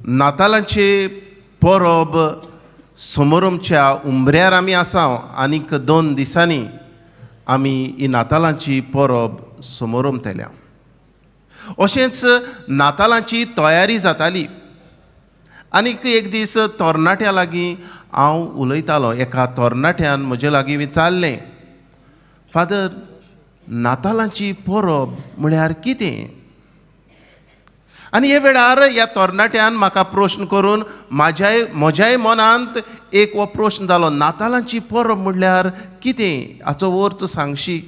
नातालांचे परब समोरच्या उंबऱ्यार आमी आसा आनीक 2 दिसांनी आमी ही नातालांची परब समोरमतल्या. अशेंच नातालांची तयारी जाताली. आनीक एक दीस तरणाट्या लागीं हांव उलयतालो. एका तरणाट्यान म्हजे लागीं विचारलें, फादर, नातालांची परब म्हळ्यार कितें? आनी हे वेळार ह्या तरणाट्यान म्हाका प्रश्न करून म्हज्याय मनांत एक हो प्रश्न जालो, नातालांची परब म्हणल्यार कितें? हाचो अर्थ सांगशी.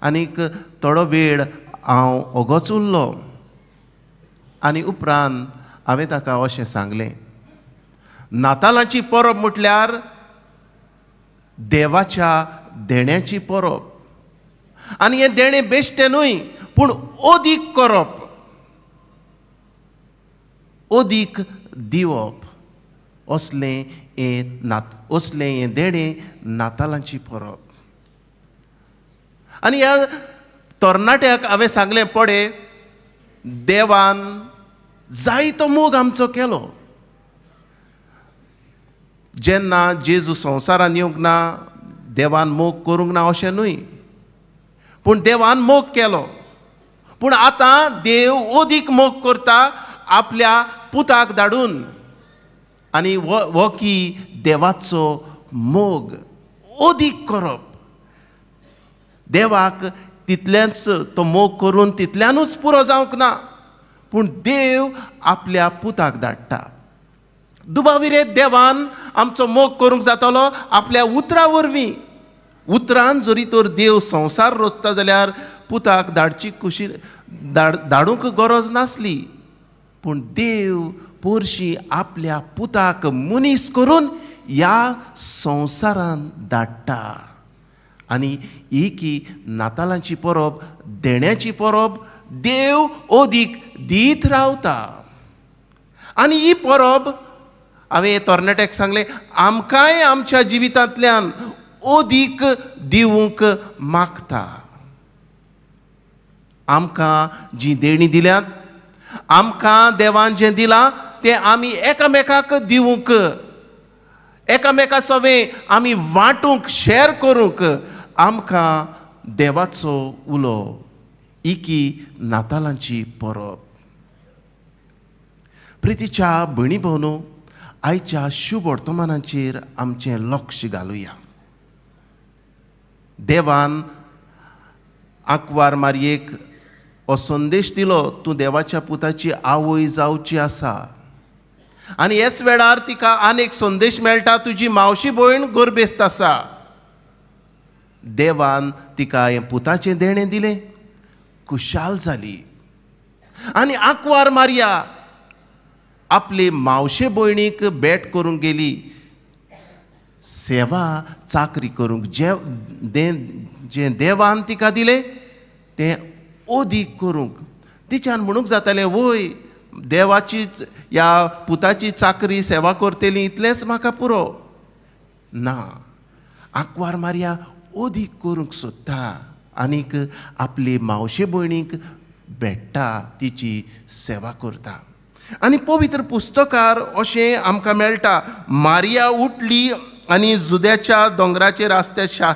आनीक थोडो वेळ हांव ओगोच उरलो आनी उपरांत हांवें ताका अशें सांगलें, नातालांची परब म्हटल्यार देवाच्या देण्याची परब. आनी हें देणें बेश्टें न्हय, पूण ओदीक करप, ओदीक दिवप, असलें हें देणें नातालांची परब. आनी ह्या तरणाट्याक हांवें सांगलें, पळय, देवान जायतो मोग आमचो केलो. जेन्ना जेजू संवसारान येवंक ना, देवान मोग करूंक ना अशें न्हय, पूण देवान मोग केलो. पूण आतां देव ओदीक मोग करता आपल्या पुताक धाडून. आनी हो की देवाचो मोग ओदीक करप. देवाक तितलेंच तो मोग करून तितल्यानूच पुरो जावंक ना, पूण देव आपल्या पुताक धाडटा. दुबाविरेत देवान आमचो मोग करूंक जातालो आपल्या उतरा वरवीं. उतरान जरी तर देव संवसार रचता जाल्यार पुताक धाडची खुशी धाडूंक गरज नासली, पूण देव पोरशी आपल्या पुताक मनीस करून ह्या संवसारान धाडटा. आनी ही की नातालांची परब देण्याची परब, देव ओदीक दीत रावता. आनी ही परब हांवें तरणाट्याक सांगलें, आमकांय आमच्या जिवितांतल्यान ओदीक दिवूंक मागता. आमकां जी देणी दिल्यात, आमकां देवान जें दिलां तें आमी एकामेकाक दिवूंक, एकामेका सवें आमी वांटूंक, शॅर करूंक आमकां देवाचो उलो. ही की नातालांची परब. प्रितीच्या भयणी भोवनो, आयच्या शुभ वर्तमानाचेर आमचें लक्ष घालुया. देवान आंकवार मारयेक हो संदेश दिलो, तूं देवाच्या पुताची आवय जावची आसा. आनी हेच वेळार तिका आनीक संदेश मेळटा, तुजी मावशी भयण गर्भेस्त आसा. देवान तिका हें पुताचें देणें दिलें, खुशाल जाली. आनी आंकवार मारया आपले मावशे भयणीक भेट करूंक गेली, सेवा चाकरी करूंक. जें देवान तिका दिलें तें ओदीक करूंक. तिच्यान म्हणूंक जातालें, वय, देवाची ह्या पुताची चाकरी सेवा करतली इतलेंच म्हाका पुरो ना. आंकवार मारया ओदीक करूंक सोदता आनीक आपली मावशे भयणीक भेट्टा, तिची सेवा करता. आनी पवित्र पुस्तकार अशें आमकां मेळटा, मारिया उठली आनी जुद्याच्या दोंगराचेर आसत्या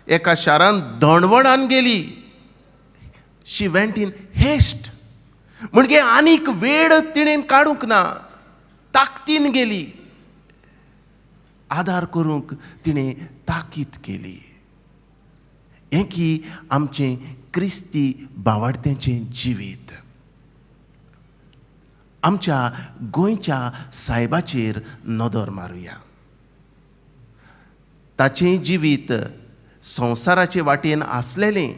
एका शारान धणवणान गेली. She went in haste. म्हणजे आनीक वेळ तिणेन काडूंक ना, ताकतीन गेली. आदार करूंक तिणें ताकीद केली. हें की आमचें क्रिस्ती भावार्थ्यांचें जिवीत. आमच्या गोंयच्या सायबाचेर नदर मारुया. ताचें जिवीत संवसाराचे वाटेन आसलेलें,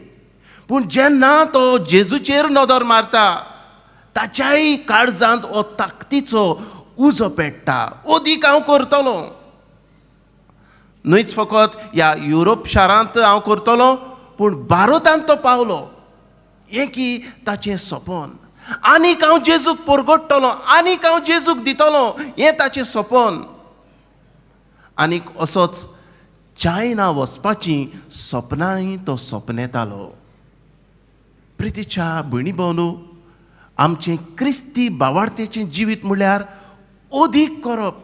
पूण जेन्ना तो जेजूचेर नदर मारता, ताच्याय काळजांत हो ताकतीचो उजो पेट्टा. ओदीक हांव करतलो. न्हयच फकत ह्या युरोप शारांत हांव करतलो, पूण भारतांत तो पावलो. हें की ताचें सपन. आनीक हांव जेजूक परगडटलो, आनीक हांव जेजूक दितलो, हें ताचें सपन. आनीक असोच चायना वचपाची सपनाय तो सपन येतालो. प्रितीच्या भयणी भोवनो, आमचें क्रिस्ती भावार्थेचें जिवीत म्हणल्यार अदीक करप,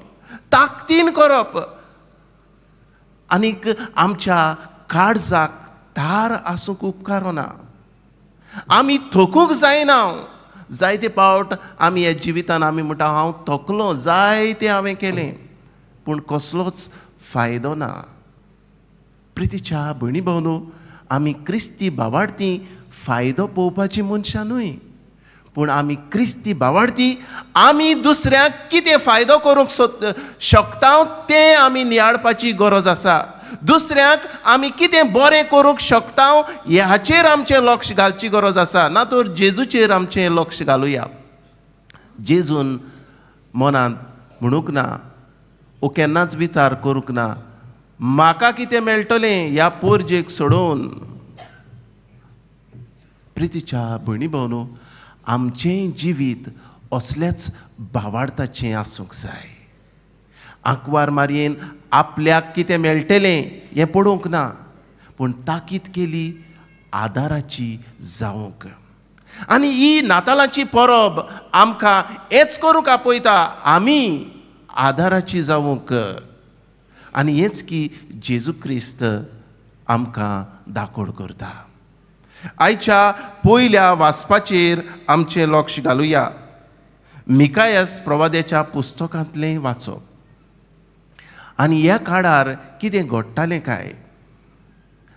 ताकतीन करप, आनीक आमच्या काळजाक तार आसूंक उपकारो ना. आमी थकूंक जायना. जायते पावट आमी ह्या जिवितान आमी म्हणटा हांव थकलो, जायतें हांवें केलें, पूण कसलोच फायदो ना. प्रितीच्या भयणी भावनो, आमी क्रिस्ती भावार्थी फायदो पळोवपाची मनशां न्हय, पूण आमी क्रिस्ती भावार्थी आमी दुसऱ्याक कितें फायदो करूंक शकता तें आमी नियाळपाची गरज आसा. दुसऱ्याक आमी कितें बरें करूंक शकता ह्याचेर आमचें लक्ष घालची गरज आसा, ना तर जेजूचेर आमचें लक्ष घालुया. जेजून मनांत म्हणूंक ना, वो केन्नाच विचार करूंक ना म्हाका कितें मेळटलें ह्या पोरजेक सोडून. प्रितीच्या भयणी भावनो, आमचें जिवीत असल्याच भावार्थाचें आसूंक जाय. आंकवार मारयेन आपल्याक कितें मेळटलें हें पळोवंक ना, पूण ताकीद केली आदाराची जावंक. आनी ही नातालांची परब आमकां हेंच करूंक आपयता, आमी आदाराची जावंक. आनी हेंच की जेजू क्रिस्त आमकां दाखोड करता. आयच्या पयल्या वाचपाचेर आमचें लक्ष घालुया. मिकायास प्रवाद्याच्या पुस्तकांतलें वाचप. आनी ह्या काळार कितें घडटालें काय.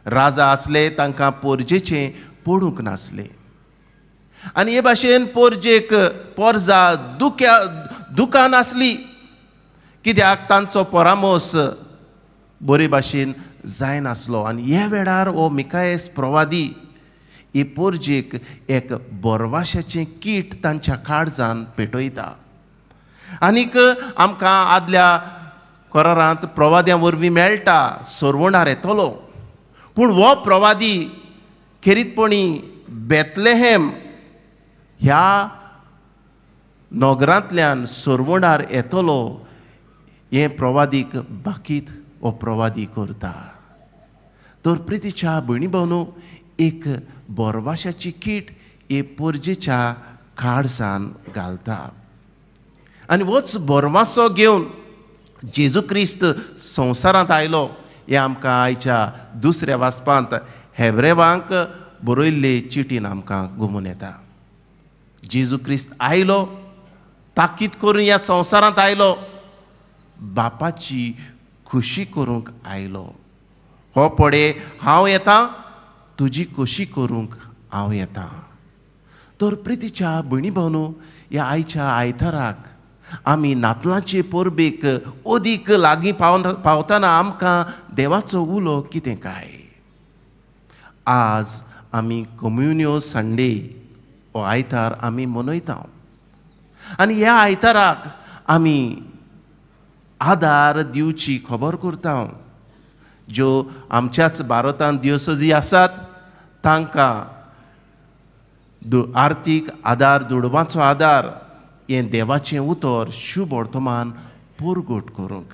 राजा आसले तांकां पोरजेचें पडूंक नासलें. आनी हे भाशेन पोरजेक पोरजा दुकान आसली, कित्याक तांचो परामोस बरे भाशेन जायनासलो. आनी ह्या वेळार हो मिकायास प्रवादी हे पोरजेक एक बरवाशाचें कीट तांच्या काळजान पेटयता. आनीक आमकां आदल्या करारांत प्रवाद्यां वरवीं मेळटा सोरवणार येतलो, पूण हो प्रवादी खेरीतपणी बेतलेहेम ह्या नगरांतल्यान सोरवणार येतलो हें प्रवादीक बाकीत हो प्रवादी करता. तर प्रितीच्या भयणी भावनो, एक बरवाशाची कीट हे पोरजेच्या काळजान घालता. आनी होच बरवासो घेवन जेजू क्रिस्त संवसारांत आयलो हें आमकां आयच्या दुसऱ्या वाचपांत हेब्रेवांक बरयल्ले चिटीन आमकां घुमून येता. जेजू क्रिस्त आयलो, ताकीद करून ह्या संवसारांत आयलो, बापाची खुशी करूंक आयलो. हो पडे हांव येतां, तुजी खोशी करूंक हांव येतां. तर प्रितीच्या भयणी भावनो, ह्या आयच्या आयताराक आमी नातलांचे परबेक अदीक लागीं पावतना आमकां देवाचो उलो कितें काय. आज आमी कम्युनियो संडे हो आयतार आमी मनयता. आनी ह्या आयताराक आमी आदार दिवची खबर करता. ज्यो आमच्याच भारतांत दियोसोजी आसात तांकां आर्थीक आदार, दुडवाचो आदार हें देवाचें उतर शुभ वर्तमान पुरगोट करूंक.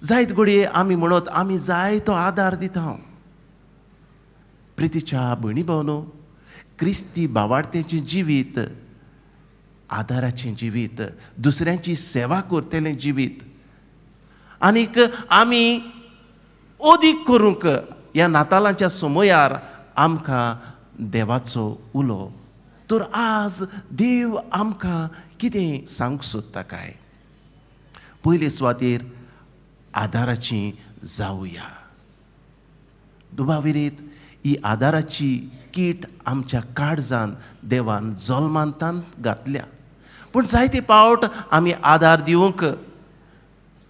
जायत घडये आमी म्हणत आमी जाय तो आदार दिता. प्रितीच्या भयणी भावनो, क्रिस्ती भावार्थेचें जिवीत आदाराचें जिवीत, दुसऱ्यांची सेवा करतलें जिवीत. आनीक आमी अदीक करूंक ह्या नातालांच्या समयार आमकां देवाचो उलो. तर आज देव आमकां कितें सांगूंक सोदता काय. पयले सुवातेर आदाराची जावुया. दुबाविरीत ही आदाराची कीट आमच्या काळजान देवान जल्मांतान घातल्या, पूण जायते पावट आमी आदार दिवंक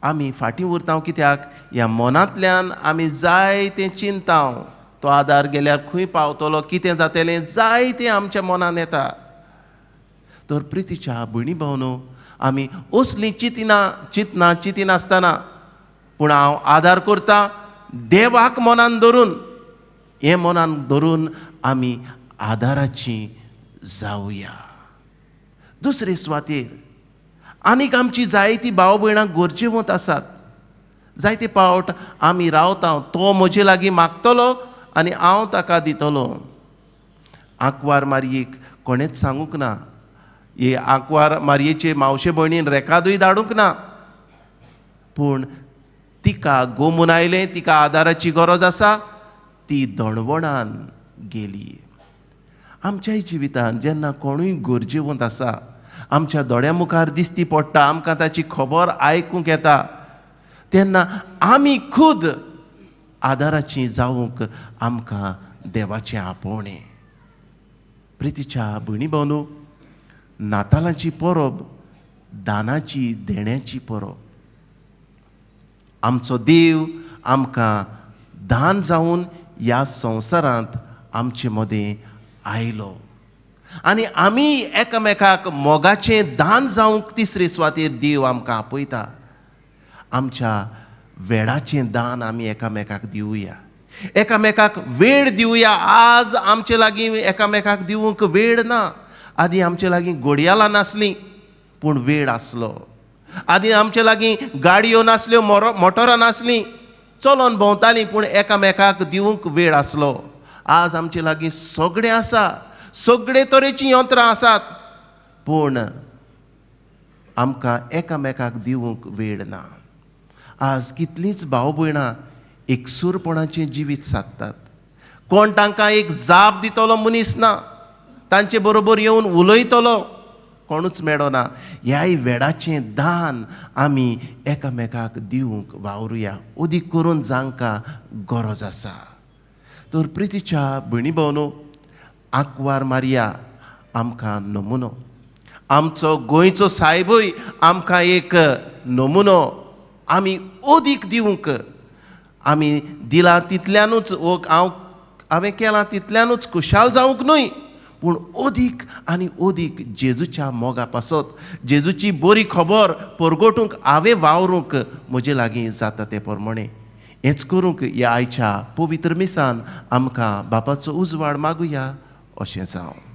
आमी फाटीं उरता. कित्याक ह्या मनांतल्यान आमी जायतें चिंता. तो आदार गेल्यार खंय पावतलो, कितें जातलें, जायतें आमच्या मनान येता. तर प्रितीच्या भयणी भावनो, आमी असलीं चिंतिनासतना पूण हांव आदार करतां देवाक मनान धरून. हें मनान धरून आमी आदाराची जावुया. दुसरे सुवातेर आनीक आमची जायतीं भाव भयणां गरजेवंत आसात. जायते पावट आमी रावता, तो म्हजे लागीं मागतलो आनी हांव ताका दितलो. आंकवार मारयेक कोणेच सांगूंक ना. हे आंकवार मारयेचे मावशे भयणीन रेकादूय धाडूंक ना. पूण तिका गोमून आयलें, तिका आदाराची गरज आसा, ती दणवणान गेली. आमच्याय जिवितांत जेन्ना कोणूय गरजेवंत आसा, आमच्या दोळ्या मुखार दिसती पडटा, आमकां ताची खबर आयकूंक येता, तेन्ना आमी खूद आदाराची जावंक आमकां देवाचें आपोवणें. प्रितीच्या भयणी भावनो, नातालांची परब दानाची देण्याची परब. आमचो देव आमकां दान जावन ह्या संवसारांत आमचे मदें आयलो आनी आमी एकामेकाक मोगाचें दान जावंक तिसरे सुवातेर देव आमकां आपयता. आमच्या वेळाचें दान आमी एकामेकाक दिवया, एकामेकाक वेळ दिवया. आज आमचे लागीं एकामेकाक दिवंक वेळ ना. आदी आमचे लागीं घडयाळां नासलीं पूण वेळ आसलो. आदी आमचे लागीं गाडयो नासल्यो, मोटरां नासलीं, चलोन भोंवतालीं पूण एकामेकाक दिवंक वेळ आसलो. आज आमचे लागीं सगळें आसा, सगळे तरेचीं यंत्रां आसात, पूण आमकां एकामेकाक दिवंक वेळ ना. आज कितलींच भाव भयणां एकसूरपणाचें जिवीत सादतात. कोण तांकां एक जाप दितलो मनीस ना, तांचे बरोबर येवन उलयतलो कोणूच मेळना. ह्याय वेळाचें दान आमी एकामेकाक दिवंक वावरुया, उदीक करून जांकां गरज आसा. तर प्रितीच्या भयणी भावनो, आंकवार मारया आमकां नमुनो. आमचो गोंयचो साहेबूय आमकां एक नमुनो. आमी ओदीक दिवंक, आमी दिलां तितल्यानूच हांवें केलां तितल्यानूच खुशाल जावंक न्हय, पूण ओदीक आनी ओदीक जेजूच्या मोगा पासत, जेजूची बरी खबर परगटूंक हांवें वावरूंक म्हजे लागीं जाता ते प्रमाणें. हेंच करूंक ह्या आयच्या पवित्र मिसान आमकां बापाचो उजवाड मागुया. अशें जावं.